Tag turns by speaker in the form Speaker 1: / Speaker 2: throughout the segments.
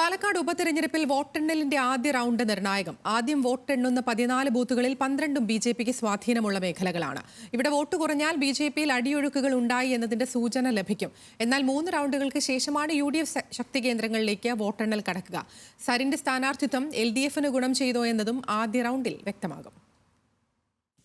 Speaker 1: പാലക്കാട് ഉപതെരഞ്ഞെടുപ്പിൽ വോട്ടെണ്ണലിന്റെ ആദ്യ റൗണ്ട് നിർണായകം. ആദ്യം വോട്ടെണ്ണുന്ന 14 ബൂത്തുകളിൽ 12ഉം ബിജെപിക്ക് സ്വാധീനമുള്ള മേഖലകളാണ്. ഇവിടെ വോട്ട് കുറഞ്ഞാൽ ബിജെപിയിൽ അടിയൊഴുക്കുകൾ ഉണ്ടായി എന്നതിന്റെ സൂചന ലഭിക്കും. എന്നാൽ 3 റൗണ്ടുകൾക്ക് ശേഷമാണ് UDF ശക്തി കേന്ദ്രങ്ങളിലേക്ക് വോട്ടെണ്ണൽ കടക്കുക. സരിന്റെ സ്ഥാനാർത്ഥിത്വം LDFന് ഗുണം ചെയ്തോ എന്നതും ആദ്യ റൗണ്ടിൽ വ്യക്തമാകും.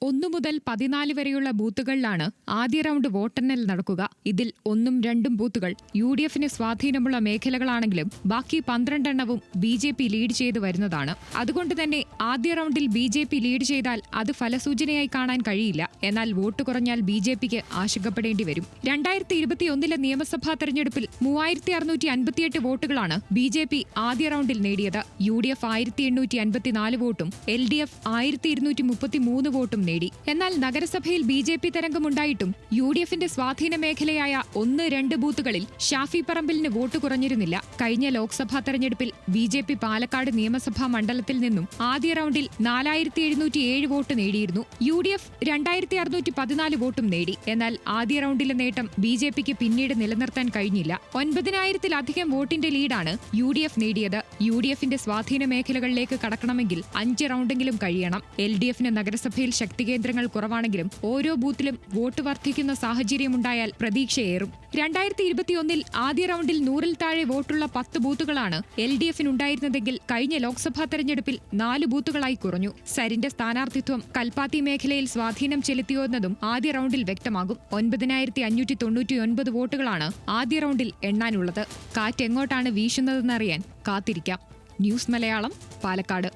Speaker 2: 1 മുതൽ 14 വരെയുള്ള ബൂത്തുകളിലാണ് ആദ്യ റൗണ്ട് വോട്ടെണ്ണൽ നടക്കുക. ഇതിൽ 1ഉം 2ഉം ബൂത്തുകൾ UDFന് സ്വാധീനമുള്ള മേഖലകളാണെങ്കിലും ബാക്കി 12 എണ്ണവും BJP ലീഡ് ചെയ്ത് വരുന്നതാണ്. അതുകൊണ്ട് തന്നെ ആദ്യ റൗണ്ടിൽ BJP ലീഡ് ചെയ്താൽ അത് ഫലസൂചനയായി കാണാൻ കഴിയില്ല. എന്നാൽ വോട്ട് കുറഞ്ഞാൽ BJPക്ക് ആശങ്കപ്പെടേണ്ടി വരും. 2021 നിയമസഭാ തെരഞ്ഞെടുപ്പിൽ 3658 വോട്ടുകളാണ് BJP ആദ്യ റൗണ്ടിൽ നേടിയത്. UDF 1854 വോട്ടും LDF 1233 വോട്ടും. എന്നാൽ നഗരസഭയിൽ BJP തരംഗമുണ്ടായിട്ടും UDFന്റെ സ്വാധീന മേഖലയായ 1-2 ബൂത്തുകളിൽ ഷാഫി പറമ്പിലിന് വോട്ട് കുറഞ്ഞിരുന്നില്ല. കഴിഞ്ഞ ലോക്സഭാ തെരഞ്ഞെടുപ്പിൽ BJP പാലക്കാട് നിയമസഭാ മണ്ഡലത്തിൽ നിന്നും ആദ്യ റൗണ്ടിൽ 4707 വോട്ട് നേടിയിരുന്നു. UDF 2614 വോട്ടും നേടി. എന്നാൽ ആദ്യ റൗണ്ടിലെ നേട്ടം BJPക്ക് പിന്നീട് നിലനിർത്താൻ കഴിഞ്ഞില്ല. 9000-ലധികം വോട്ടിന്റെ ലീഡാണ് UDF നേടിയത്. UDFന്റെ സ്വാധീന മേഖലകളിലേക്ക് കടക്കണമെങ്കിൽ 5 റൗണ്ടെങ്കിലും കഴിയണം. LDFന് നഗരസഭയിൽ ശക്തി കേന്ദ്രങ്ങൾ കുറവാണെങ്കിലും ഓരോ ബൂത്തിലും വോട്ട് വർദ്ധിക്കുന്ന സാഹചര്യമുണ്ടായാൽ പ്രതീക്ഷയേറും. 2021 ആദ്യ റൗണ്ടിൽ 100-ൽ താഴെ വോട്ടുള്ള 10 ബൂത്തുകളാണ് LDFനുണ്ടായിരുന്നതെങ്കിൽ കഴിഞ്ഞ ലോക്സഭാ തെരഞ്ഞെടുപ്പിൽ 4 ബൂത്തുകളായി കുറഞ്ഞു. സരിന്റെ സ്ഥാനാർത്ഥിത്വം കൽപ്പാത്തി മേഖലയിൽ സ്വാധീനം ചെലുത്തിയോ എന്നതും ആദ്യ റൗണ്ടിൽ വ്യക്തമാകും. 9599 വോട്ടുകളാണ് ആദ്യ റൗണ്ടിൽ എണ്ണാനുള്ളത്. കാറ്റ് എങ്ങോട്ടാണ് വീശുന്നതെന്നറിയാൻ കാത്തിരിക്കാം. ന്യൂസ് മലയാളം, പാലക്കാട്.